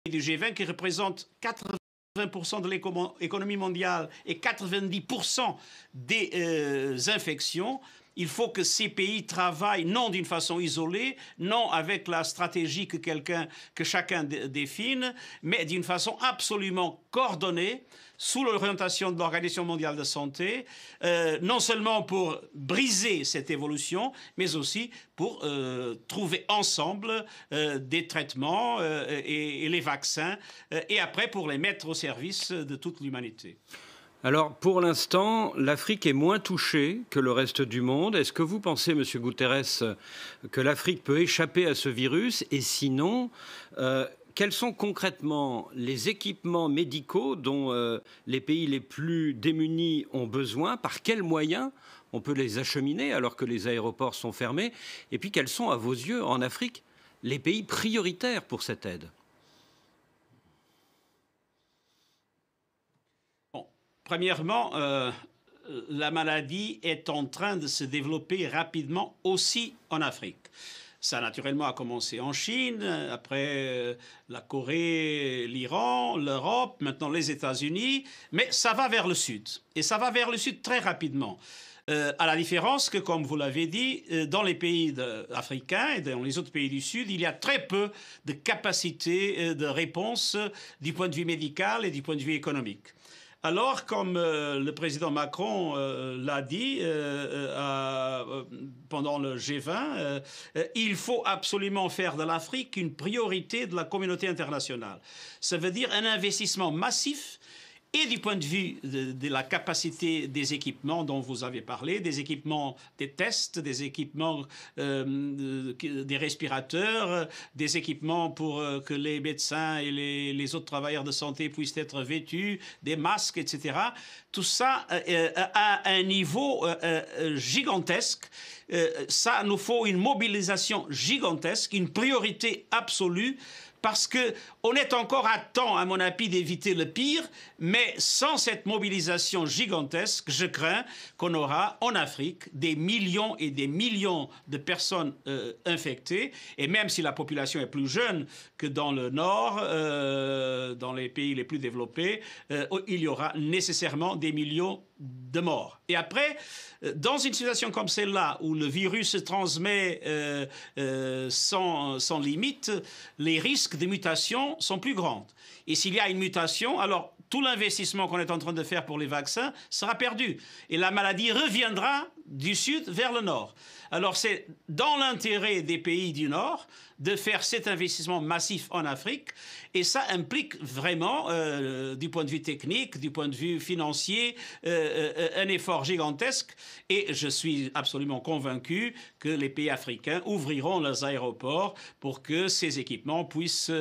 du G20 qui représentent 80% de l'économie mondiale et 90% des infections. Il faut que ces pays travaillent non d'une façon isolée, non avec la stratégie que chacun définit, mais d'une façon absolument coordonnée, sous l'orientation de l'Organisation mondiale de la santé, non seulement pour briser cette évolution, mais aussi pour trouver ensemble des traitements et les vaccins, et après pour les mettre au service de toute l'humanité. Alors, pour l'instant, l'Afrique est moins touchée que le reste du monde. Est-ce que vous pensez, M. Guterres, que l'Afrique peut échapper à ce virus? Et sinon, quels sont concrètement les équipements médicaux dont les pays les plus démunis ont besoin? Par quels moyens on peut les acheminer alors que les aéroports sont fermés? Et puis, quels sont, à vos yeux, en Afrique, les pays prioritaires pour cette aide? Premièrement, la maladie est en train de se développer rapidement aussi en Afrique. Ça, naturellement, a commencé en Chine, après la Corée, l'Iran, l'Europe, maintenant les États-Unis, mais ça va vers le sud. Et ça va vers le sud très rapidement. À la différence que, comme vous l'avez dit, dans les pays africains et dans les autres pays du Sud, il y a très peu de capacité de réponse du point de vue médical et du point de vue économique. Alors, comme le président Macron l'a dit pendant le G20, il faut absolument faire de l'Afrique une priorité de la communauté internationale. Ça veut dire un investissement massif et du point de vue de la capacité des équipements dont vous avez parlé, des équipements des tests, des équipements des respirateurs, des équipements pour que les médecins et les autres travailleurs de santé puissent être vêtus, des masques, etc. Tout ça à un niveau gigantesque. Ça nous faut une mobilisation gigantesque, une priorité absolue, parce qu'on est encore à temps, à mon avis, d'éviter le pire, mais sans cette mobilisation gigantesque, je crains qu'on aura en Afrique des millions et des millions de personnes infectées, et même si la population est plus jeune que dans le Nord, dans les pays les plus développés, il y aura nécessairement des millions de morts. Et après, dans une situation comme celle-là, où le virus se transmet sans limite, les risques de mutation sont plus grands. Et s'il y a une mutation, alors tout l'investissement qu'on est en train de faire pour les vaccins sera perdu. Et la maladie reviendra du sud vers le nord. Alors c'est dans l'intérêt des pays du nord de faire cet investissement massif en Afrique. Et ça implique vraiment, du point de vue technique, du point de vue financier, un effort gigantesque. Et je suis absolument convaincu que les pays africains ouvriront leurs aéroports pour que ces équipements puissent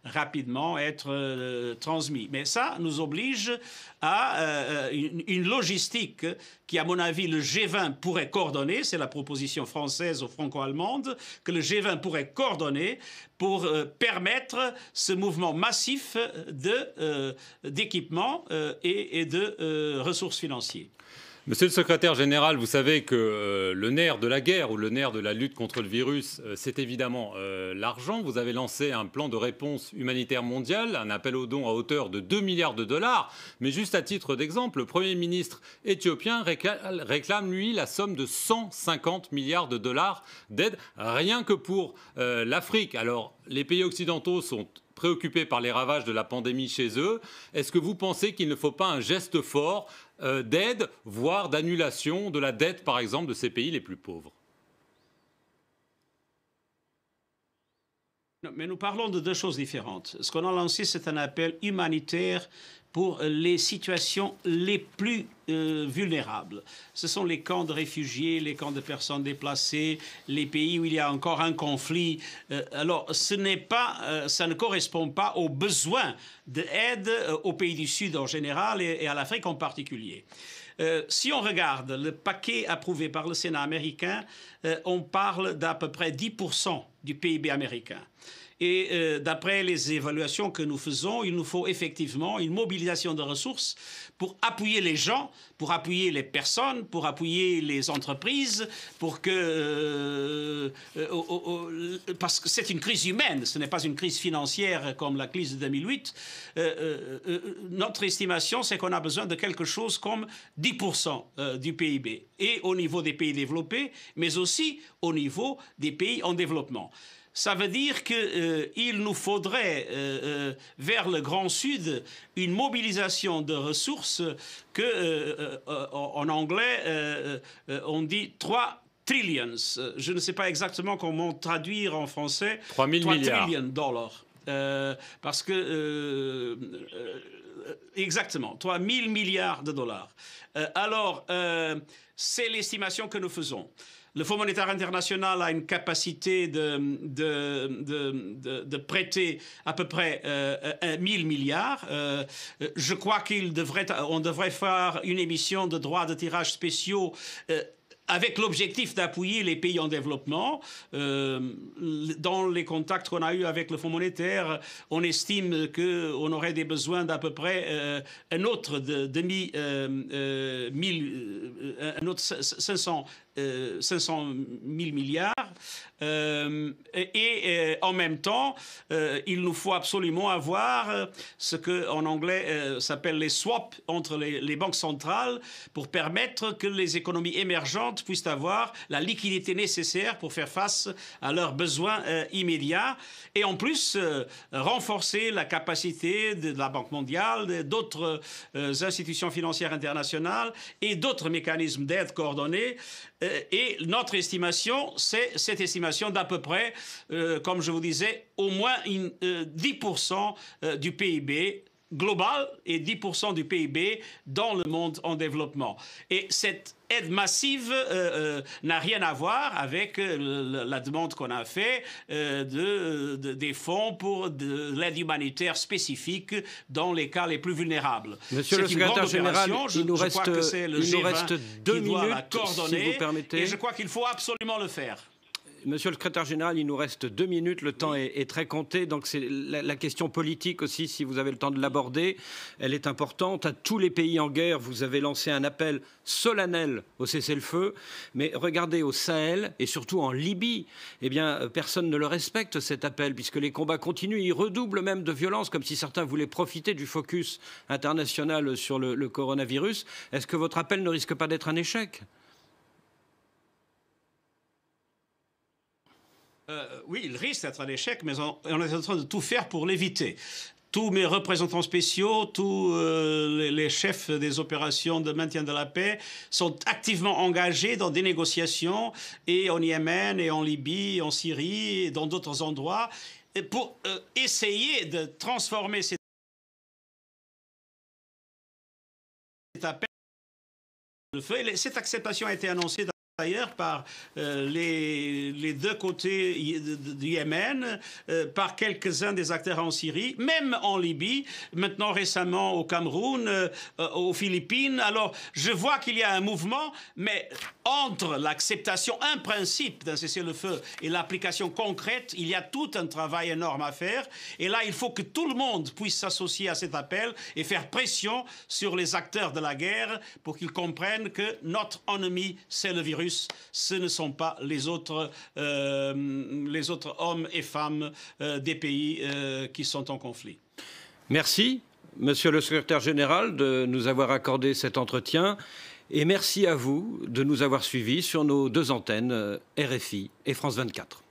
rapidement être transmis. Mais ça nous oblige à une logistique qui, à mon avis, le G20 pourrait coordonner. C'est la proposition française ou franco-allemande que le G20 pourrait coordonner pour permettre ce mouvement massif d'équipements et de ressources financières. Monsieur le secrétaire général, vous savez que le nerf de la guerre ou le nerf de la lutte contre le virus, c'est évidemment l'argent. Vous avez lancé un plan de réponse humanitaire mondial, un appel aux dons à hauteur de 2 milliards de dollars. Mais juste à titre d'exemple, le Premier ministre éthiopien réclame, lui, la somme de 150 milliards de dollars d'aide, rien que pour l'Afrique. Alors, les pays occidentaux sont préoccupés par les ravages de la pandémie chez eux. Est-ce que vous pensez qu'il ne faut pas un geste fort d'aide, voire d'annulation de la dette, par exemple, de ces pays les plus pauvres? Non, mais nous parlons de deux choses différentes. Ce qu'on a lancé, c'est un appel humanitaire pour les situations les plus vulnérables. Ce sont les camps de réfugiés, les camps de personnes déplacées, les pays où il y a encore un conflit. Alors, ça ne correspond pas aux besoins d'aide aux pays du Sud en général et à l'Afrique en particulier. Si on regarde le paquet approuvé par le Sénat américain, on parle d'à peu près 10% du PIB américain. Et d'après les évaluations que nous faisons, il nous faut effectivement une mobilisation de ressources pour appuyer les gens, pour appuyer les personnes, pour appuyer les entreprises, pour que parce que c'est une crise humaine, ce n'est pas une crise financière comme la crise de 2008. Notre estimation, c'est qu'on a besoin de quelque chose comme 10% du PIB, et au niveau des pays développés, mais aussi au niveau des pays en développement. Ça veut dire qu'il nous faudrait, vers le Grand Sud, une mobilisation de ressources que, en anglais, on dit 3 trillions. Je ne sais pas exactement comment traduire en français. 3 000 milliards. Trillion dollars. Parce que... exactement, 3 000 milliards de dollars. Alors, c'est l'estimation que nous faisons. Le Fonds monétaire international a une capacité de prêter à peu près 1 000 milliards. Je crois on devrait faire une émission de droits de tirage spéciaux avec l'objectif d'appuyer les pays en développement. Dans les contacts qu'on a eus avec le Fonds monétaire, on estime qu'on aurait des besoins d'à peu près un autre 500 000 milliards. Et en même temps, il nous faut absolument avoir ce qu'en anglais s'appelle les swaps entre les banques centrales pour permettre que les économies émergentes puissent avoir la liquidité nécessaire pour faire face à leurs besoins immédiats. Et en plus, renforcer la capacité de la Banque mondiale, d'autres institutions financières internationales et d'autres mécanismes d'aide coordonnés. Et notre estimation, c'est cette estimation d'à peu près, comme je vous disais, au moins 10% du PIB global et 10% du PIB dans le monde en développement. Et cette aide massive n'a rien à voir avec la demande qu'on a faite des fonds pour de l'aide humanitaire spécifique dans les cas les plus vulnérables. Monsieur le secrétaire général, il nous reste 2 minutes, si vous permettez. Et je crois qu'il faut absolument le faire. Monsieur le secrétaire général, il nous reste 2 minutes, le temps est très compté, donc c'est la question politique aussi, si vous avez le temps de l'aborder, elle est importante. À tous les pays en guerre, vous avez lancé un appel solennel au cessez-le-feu, mais regardez au Sahel et surtout en Libye, eh bien personne ne le respecte cet appel, puisque les combats continuent, ils redoublent même de violence, comme si certains voulaient profiter du focus international sur le coronavirus. Est-ce que votre appel ne risque pas d'être un échec ? Oui, il risque d'être un échec, mais on est en train de tout faire pour l'éviter. Tous mes représentants spéciaux, tous les chefs des opérations de maintien de la paix sont activement engagés dans des négociations, et en Yémen, et en Libye, et en Syrie, et dans d'autres endroits, pour essayer de transformer cet appel de feu. Et cette acceptation a été annoncée d'ailleurs par les deux côtés du Yémen, par quelques-uns des acteurs en Syrie, même en Libye, maintenant récemment au Cameroun, aux Philippines. Alors, je vois qu'il y a un mouvement, mais entre l'acceptation, un principe d'un cessez-le-feu et l'application concrète, il y a tout un travail énorme à faire. Et là, il faut que tout le monde puisse s'associer à cet appel et faire pression sur les acteurs de la guerre pour qu'ils comprennent que notre ennemi, c'est le virus. Ce ne sont pas les autres hommes et femmes des pays qui sont en conflit. Merci, Monsieur le secrétaire général, de nous avoir accordé cet entretien. Et merci à vous de nous avoir suivis sur nos 2 antennes, RFI et France 24.